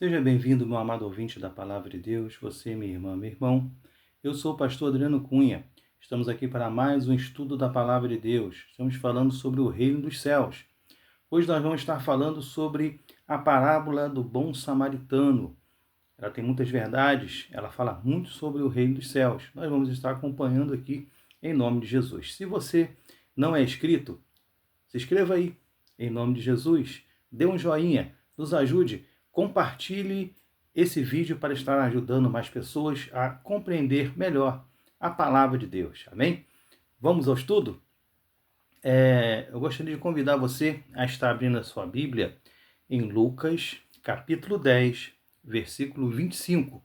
Seja bem-vindo, meu amado ouvinte da Palavra de Deus, você, minha irmã, meu irmão. Eu sou o pastor Adriano Cunha. Estamos aqui para mais um estudo da Palavra de Deus. Estamos falando sobre o reino dos céus. Hoje nós vamos estar falando sobre a parábola do bom samaritano. Ela tem muitas verdades, ela fala muito sobre o reino dos céus. Nós vamos estar acompanhando aqui em nome de Jesus. Se você não é inscrito, se inscreva aí, em nome de Jesus. Dê um joinha, nos ajude, compartilhe esse vídeo para estar ajudando mais pessoas a compreender melhor a palavra de Deus. Amém? Vamos ao estudo? Eu gostaria de convidar você a estar abrindo a sua Bíblia em Lucas, capítulo 10, versículo 25.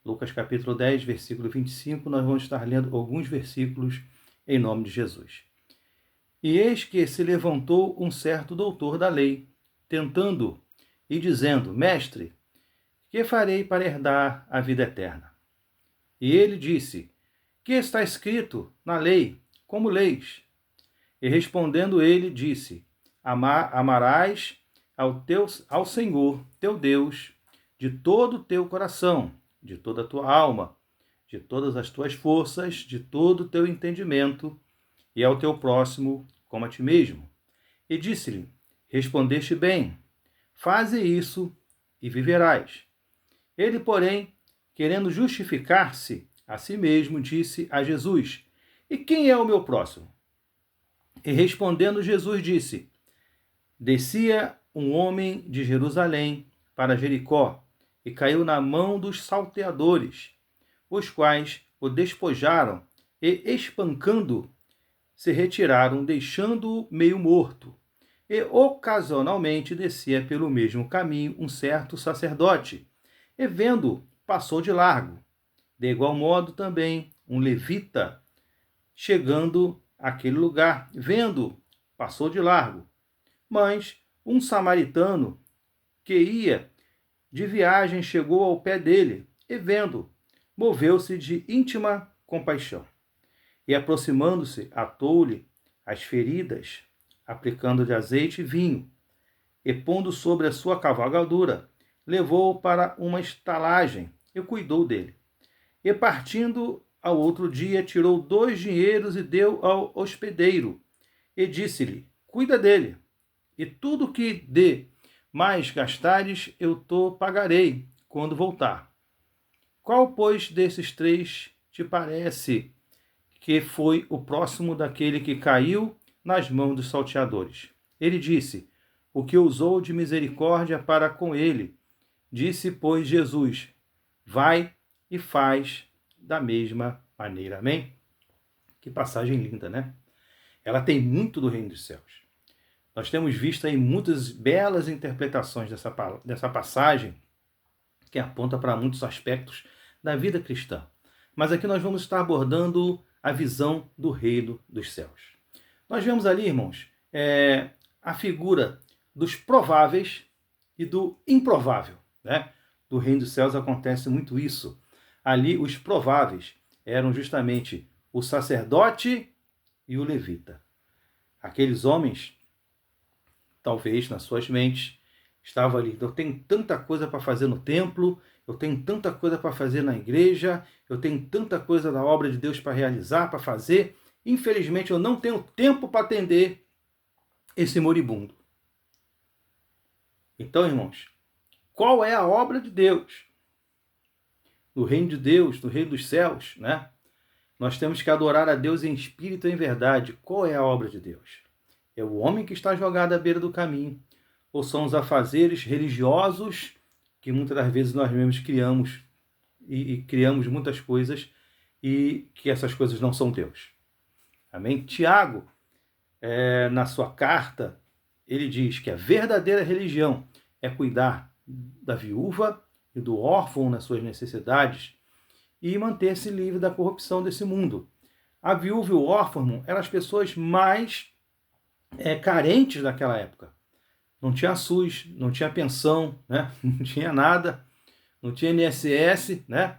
Lucas, capítulo 10, versículo 25, nós vamos estar lendo alguns versículos em nome de Jesus. E eis que se levantou um certo doutor da lei, tentando e dizendo: Mestre, que farei para herdar a vida eterna? E ele disse: Que está escrito na lei? Como leis? E respondendo ele, disse: Amarás ao Senhor teu Deus de todo o teu coração, de toda a tua alma, de todas as tuas forças, de todo o teu entendimento, e ao teu próximo como a ti mesmo. E disse-lhe: Respondeste bem, faze isso e viverás. Ele, porém, querendo justificar-se a si mesmo, disse a Jesus: E quem é o meu próximo? E respondendo Jesus disse: Descia um homem de Jerusalém para Jericó e caiu na mão dos salteadores, os quais o despojaram e, espancando, se retiraram, deixando-o meio morto. E ocasionalmente descia pelo mesmo caminho um certo sacerdote, e vendo, passou de largo. De igual modo também um levita, chegando àquele lugar, vendo, passou de largo. Mas um samaritano que ia de viagem chegou ao pé dele, e vendo, moveu-se de íntima compaixão. E aproximando-se, atou-lhe as feridas, aplicando-lhe azeite e vinho, e pondo sobre a sua cavalgadura, levou-o para uma estalagem e cuidou dele. E partindo ao outro dia, tirou 2 dinheiros e deu ao hospedeiro, e disse-lhe: Cuida dele, e tudo que de mais gastares eu te pagarei quando voltar. Qual, pois, desses 3 te parece que foi o próximo daquele que caiu nas mãos dos salteadores? Ele disse: O que usou de misericórdia para com ele. Disse, pois, Jesus: Vai e faz da mesma maneira. Amém? Que passagem linda, né? Ela tem muito do reino dos céus. Nós temos visto aí muitas belas interpretações dessa passagem que aponta para muitos aspectos da vida cristã. Mas aqui nós vamos estar abordando a visão do reino dos céus. Nós vemos ali, irmãos, a figura dos prováveis e do improvável, né? Do reino dos céus acontece muito isso. Ali os prováveis eram justamente o sacerdote e o levita. Aqueles homens, talvez nas suas mentes, estavam ali: eu tenho tanta coisa para fazer no templo, eu tenho tanta coisa para fazer na igreja, eu tenho tanta coisa da obra de Deus para realizar, para fazer. Infelizmente, eu não tenho tempo para atender esse moribundo. Então, irmãos, qual é a obra de Deus? No reino de Deus, no reino dos céus, né? Nós temos que adorar a Deus em espírito e em verdade. Qual é a obra de Deus? É o homem que está jogado à beira do caminho? Ou são os afazeres religiosos que muitas das vezes nós mesmos criamos e criamos muitas coisas e que essas coisas não são Deus? Amém? Tiago, na sua carta, ele diz que a verdadeira religião é cuidar da viúva e do órfão nas suas necessidades e manter-se livre da corrupção desse mundo. A viúva e o órfão eram as pessoas mais carentes daquela época. Não tinha SUS, não tinha pensão, né? Não tinha nada, não tinha INSS, né?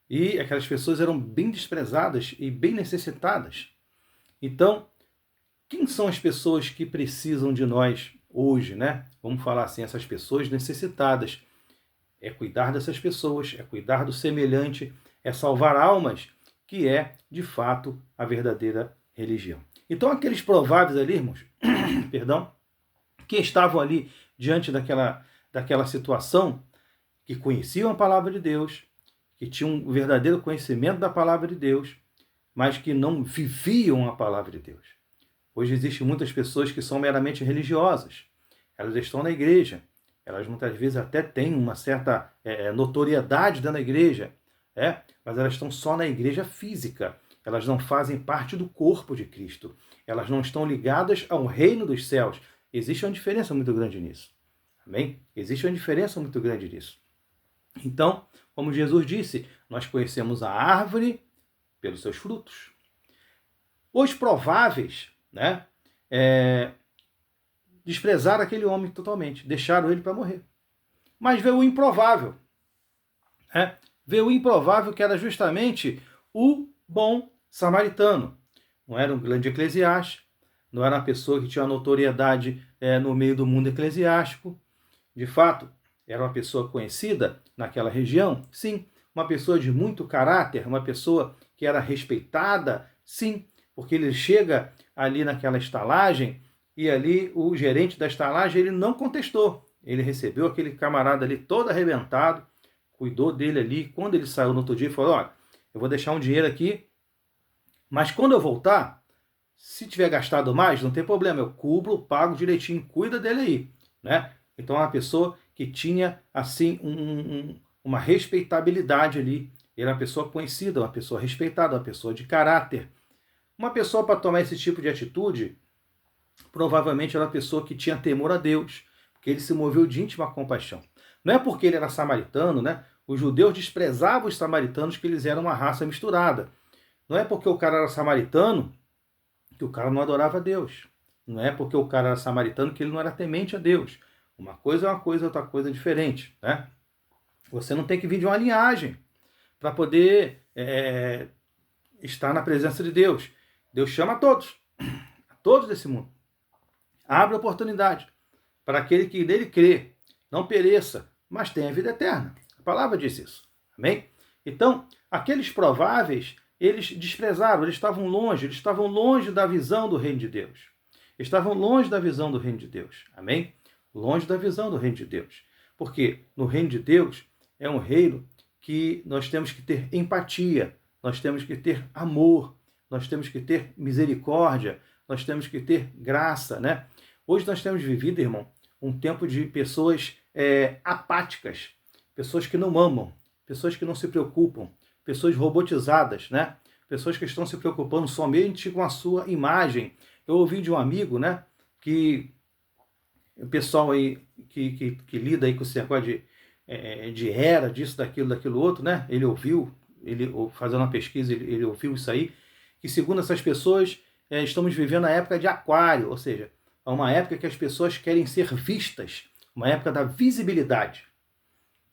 E aquelas pessoas eram bem desprezadas e bem necessitadas. Então, quem são as pessoas que precisam de nós hoje, né? Vamos falar assim, essas pessoas necessitadas. É cuidar dessas pessoas, é cuidar do semelhante, é salvar almas, que é, de fato, a verdadeira religião. Então, aqueles prováveis ali, irmãos, perdão, que estavam ali diante daquela situação, que conheciam a palavra de Deus, que tinham um verdadeiro conhecimento da palavra de Deus, mas que não viviam a palavra de Deus. Hoje existem muitas pessoas que são meramente religiosas. Elas estão na igreja. Elas muitas vezes até têm uma certa notoriedade dentro da igreja, mas elas estão só na igreja física. Elas não fazem parte do corpo de Cristo. Elas não estão ligadas ao reino dos céus. Existe uma diferença muito grande nisso. Amém? Existe uma diferença muito grande nisso. Então, como Jesus disse, nós conhecemos a árvore pelos seus frutos. Os prováveis, desprezaram aquele homem totalmente, deixaram ele para morrer. Mas veio o improvável. Veio o improvável, que era justamente o bom samaritano. Não era um grande eclesiástico, não era uma pessoa que tinha uma notoriedade no meio do mundo eclesiástico. De fato, era uma pessoa conhecida naquela região? Sim. Uma pessoa de muito caráter, uma pessoa que era respeitada? Sim. Porque ele chega ali naquela estalagem e ali o gerente da estalagem ele não contestou. Ele recebeu aquele camarada ali todo arrebentado, cuidou dele ali. Quando ele saiu no outro dia, falou: olha, eu vou deixar um dinheiro aqui, mas quando eu voltar, se tiver gastado mais, não tem problema, eu cubro, pago direitinho, cuida dele aí, né? Então é uma pessoa que tinha assim uma respeitabilidade ali. Ele era uma pessoa conhecida, uma pessoa respeitada, uma pessoa de caráter. Uma pessoa para tomar esse tipo de atitude, provavelmente era uma pessoa que tinha temor a Deus, porque ele se moveu de íntima compaixão. Não é porque ele era samaritano, né? Os judeus desprezavam os samaritanos, que eles eram uma raça misturada. Não é porque o cara era samaritano que o cara não adorava a Deus. Não é porque o cara era samaritano que ele não era temente a Deus. Uma coisa é uma coisa, outra coisa é diferente, né? Você não tem que vir de uma linhagem para poder estar na presença de Deus. Deus chama a todos desse mundo. Abre oportunidade para aquele que nele crê, não pereça, mas tenha vida eterna. A palavra diz isso. Amém? Então, aqueles prováveis, eles desprezaram, eles estavam longe da visão do reino de Deus. Estavam longe da visão do reino de Deus. Amém? Longe da visão do reino de Deus. Porque no reino de Deus é um reino que nós temos que ter empatia, nós temos que ter amor, nós temos que ter misericórdia, nós temos que ter graça, né? Hoje nós temos vivido, irmão, um tempo de pessoas apáticas, pessoas que não amam, pessoas que não se preocupam, pessoas robotizadas, né? Pessoas que estão se preocupando somente com a sua imagem. Eu ouvi de um amigo, né, que o pessoal aí que lida aí com esse negócio de era, disso, daquilo outro, né? Ele fazendo uma pesquisa, ele ouviu isso aí, que segundo essas pessoas, estamos vivendo a época de aquário, ou seja, é uma época que as pessoas querem ser vistas, uma época da visibilidade.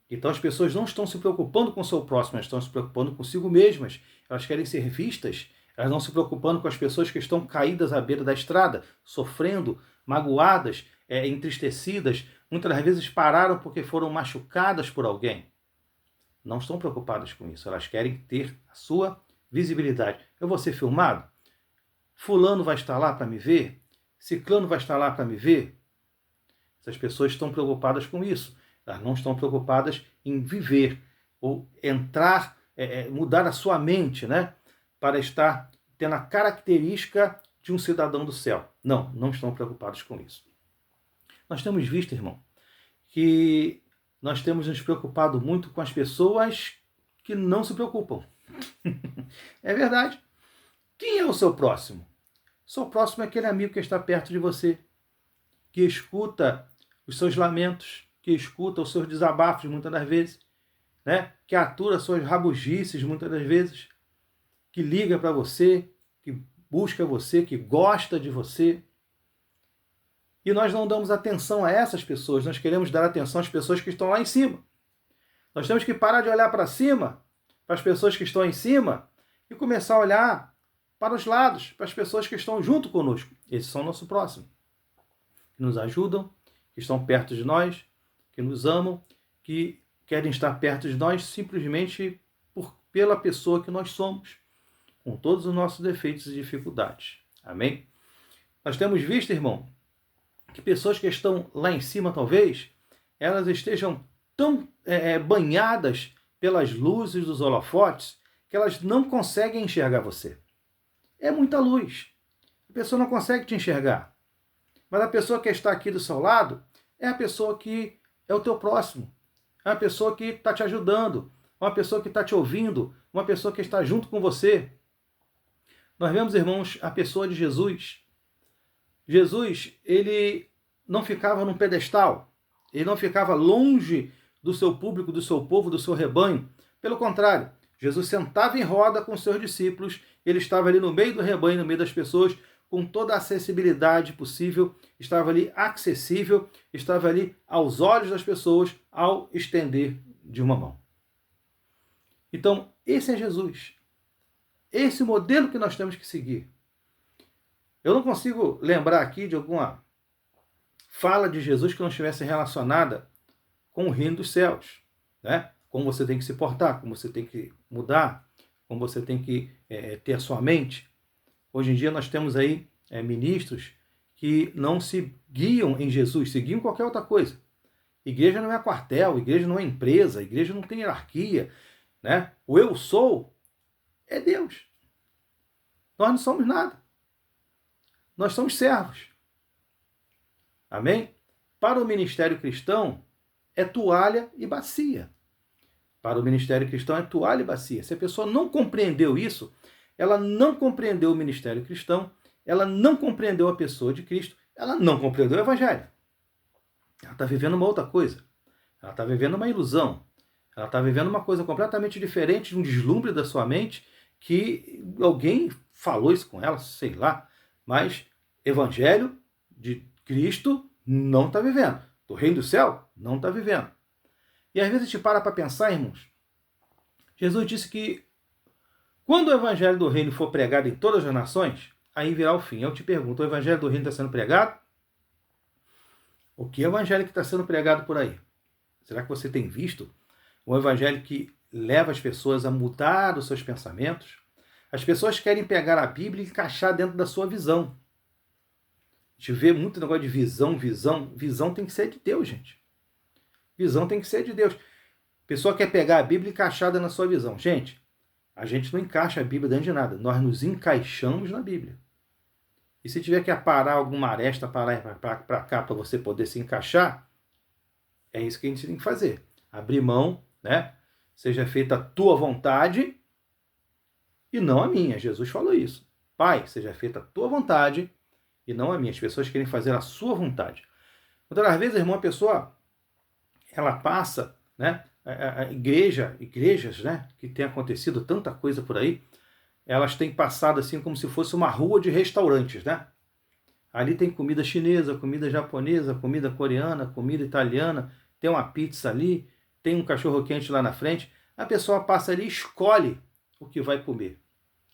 Então as pessoas não estão se preocupando com o seu próximo, elas estão se preocupando consigo mesmas, elas querem ser vistas, elas não se preocupando com as pessoas que estão caídas à beira da estrada, sofrendo, magoadas, entristecidas, muitas das vezes pararam porque foram machucadas por alguém. Não estão preocupadas com isso, elas querem ter a sua visibilidade. Eu vou ser filmado? Fulano vai estar lá para me ver? Ciclano vai estar lá para me ver? Essas pessoas estão preocupadas com isso. Elas não estão preocupadas em viver ou entrar, mudar a sua mente, né? Para estar tendo a característica de um cidadão do céu. Não estão preocupados com isso. Nós temos visto, irmão, que nós temos nos preocupado muito com as pessoas que não se preocupam. É verdade. Quem é o seu próximo? O seu próximo é aquele amigo que está perto de você, que escuta os seus lamentos, que escuta os seus desabafos muitas das vezes, né? Que atura suas rabugices muitas das vezes, que liga para você, que busca você, que gosta de você. E nós não damos atenção a essas pessoas, nós queremos dar atenção às pessoas que estão lá em cima. Nós temos que parar de olhar para cima, para as pessoas que estão em cima, e começar a olhar para os lados, para as pessoas que estão junto conosco. Esses são o nosso próximo. Que nos ajudam, que estão perto de nós, que nos amam, que querem estar perto de nós simplesmente pela pessoa que nós somos, com todos os nossos defeitos e dificuldades. Amém? Nós temos visto, irmão, que pessoas que estão lá em cima, talvez, elas estejam tão banhadas pelas luzes dos holofotes que elas não conseguem enxergar você. É muita luz. A pessoa não consegue te enxergar. Mas a pessoa que está aqui do seu lado é a pessoa que é o teu próximo. É uma pessoa que está te ajudando. Uma pessoa que está te ouvindo. Uma pessoa que está junto com você. Nós vemos, irmãos, a pessoa de Jesus. Jesus, ele não ficava num pedestal. Ele não ficava longe do seu público, do seu povo, do seu rebanho. Pelo contrário, Jesus sentava em roda com seus discípulos. Ele estava ali no meio do rebanho, no meio das pessoas, com toda a acessibilidade possível, estava ali acessível, estava ali aos olhos das pessoas ao estender de uma mão. Então, esse é Jesus. Esse é o modelo que nós temos que seguir. Eu não consigo lembrar aqui de alguma fala de Jesus que não estivesse relacionada com o reino dos céus, né? Como você tem que se portar, como você tem que mudar, como você tem que ter a sua mente. Hoje em dia nós temos aí ministros que não se guiam em Jesus, se guiam em qualquer outra coisa. Igreja não é quartel, igreja não é empresa, igreja não tem hierarquia, né? O eu sou é Deus. Nós não somos nada. Nós somos servos. Amém? Para o ministério cristão é toalha e bacia. Para o ministério cristão é toalha e bacia. Se a pessoa não compreendeu isso, ela não compreendeu o ministério cristão, ela não compreendeu a pessoa de Cristo, ela não compreendeu o evangelho. Ela está vivendo uma outra coisa. Ela está vivendo uma ilusão. Ela está vivendo uma coisa completamente diferente, de um deslumbre da sua mente, que alguém falou isso com ela, sei lá. Mas evangelho de Cristo não está vivendo. Do reino do céu não está vivendo. E às vezes a gente para pensar, irmãos. Jesus disse que quando o evangelho do reino for pregado em todas as nações, aí virá o fim. Eu te pergunto, o evangelho do reino está sendo pregado? O que evangelho que está sendo pregado por aí? Será que você tem visto um evangelho que leva as pessoas a mudar os seus pensamentos? As pessoas querem pegar a Bíblia e encaixar dentro da sua visão. A gente vê muito negócio de visão. Visão tem que ser de Deus, gente. Visão tem que ser de Deus. A pessoa quer pegar a Bíblia encaixada na sua visão. Gente, a gente não encaixa a Bíblia dentro de nada. Nós nos encaixamos na Bíblia. E se tiver que aparar alguma aresta para cá para você poder se encaixar, é isso que a gente tem que fazer. Abrir mão, né? Seja feita a tua vontade e não a minha. Jesus falou isso. Pai, seja feita a tua vontade e não a minha. As pessoas querem fazer a sua vontade. Muitas das vezes, irmão, a pessoa ela passa, né? Igrejas, né? Que tem acontecido tanta coisa por aí, elas têm passado assim como se fosse uma rua de restaurantes, né? Ali tem comida chinesa, comida japonesa, comida coreana, comida italiana, tem uma pizza ali, tem um cachorro-quente lá na frente. A pessoa passa ali e escolhe o que vai comer,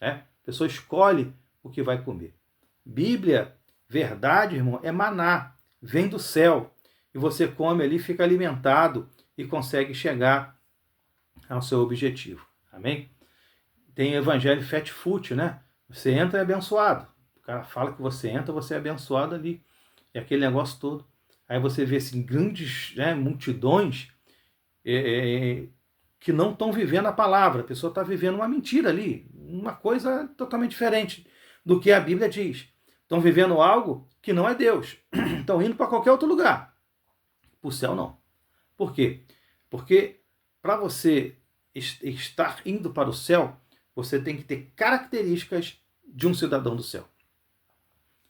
né? A pessoa escolhe o que vai comer. Bíblia, verdade, irmão, é maná, vem do céu. E você come ali, fica alimentado e consegue chegar ao seu objetivo. Amém? Tem evangelho fast food, né? Você entra e é abençoado. O cara fala que você entra, você é abençoado ali. É aquele negócio todo. Aí você vê assim, grandes, né, multidões que não estão vivendo a palavra. A pessoa está vivendo uma mentira ali. Uma coisa totalmente diferente do que a Bíblia diz. Estão vivendo algo que não é Deus. Estão indo para qualquer outro lugar. Para o céu, não. Por quê? Porque para você estar indo para o céu, você tem que ter características de um cidadão do céu.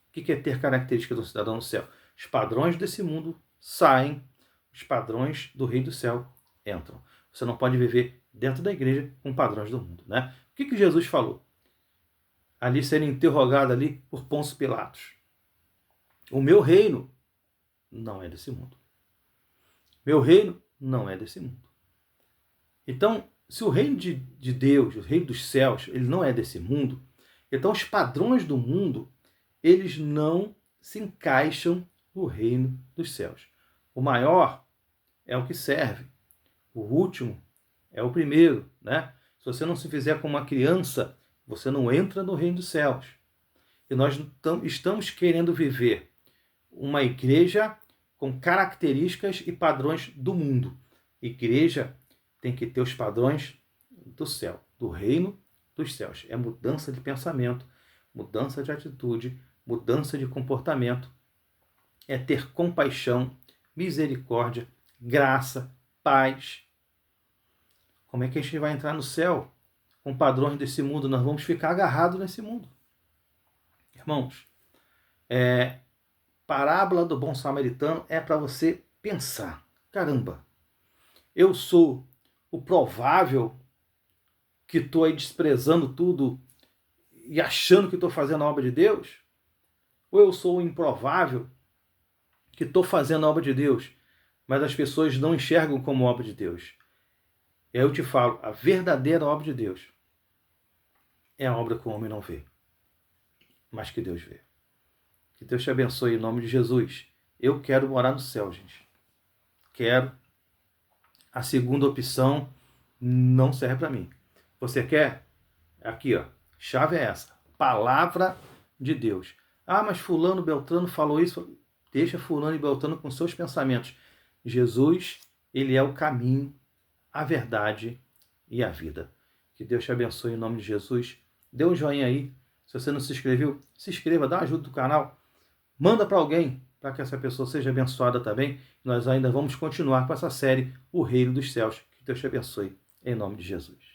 O que é ter características de um cidadão do céu? Os padrões desse mundo saem, os padrões do Rei do Céu entram. Você não pode viver dentro da igreja com padrões do mundo, né? O que Jesus falou? Ali sendo interrogado ali por Pôncio Pilatos. O meu reino não é desse mundo. Meu reino não é desse mundo. Então, se o reino de Deus, o reino dos céus, ele não é desse mundo, então os padrões do mundo, eles não se encaixam no reino dos céus. O maior é o que serve. O último é o primeiro, né? Se você não se fizer como uma criança, você não entra no reino dos céus. E nós estamos querendo viver uma igreja com características e padrões do mundo. Igreja tem que ter os padrões do céu, do reino dos céus. É mudança de pensamento, mudança de atitude, mudança de comportamento. É ter compaixão, misericórdia, graça, paz. Como é que a gente vai entrar no céu com padrões desse mundo? Nós vamos ficar agarrados nesse mundo. Irmãos, parábola do bom samaritano é para você pensar. Caramba, eu sou o provável que estou aí desprezando tudo e achando que estou fazendo a obra de Deus? Ou eu sou o improvável que estou fazendo a obra de Deus, mas as pessoas não enxergam como obra de Deus? E aí eu te falo, a verdadeira obra de Deus é a obra que o homem não vê, mas que Deus vê. Que Deus te abençoe em nome de Jesus. Eu quero morar no céu, gente. Quero. A segunda opção não serve para mim. Você quer? Aqui, ó. Chave é essa. Palavra de Deus. Ah, mas fulano, Beltrano falou isso. Deixa fulano e Beltrano com seus pensamentos. Jesus, ele é o caminho, a verdade e a vida. Que Deus te abençoe em nome de Jesus. Dê um joinha aí. Se você não se inscreveu, se inscreva, dá uma ajuda do canal. Manda para alguém, para que essa pessoa seja abençoada também. Nós ainda vamos continuar com essa série, O Reino dos Céus. Que Deus te abençoe, em nome de Jesus.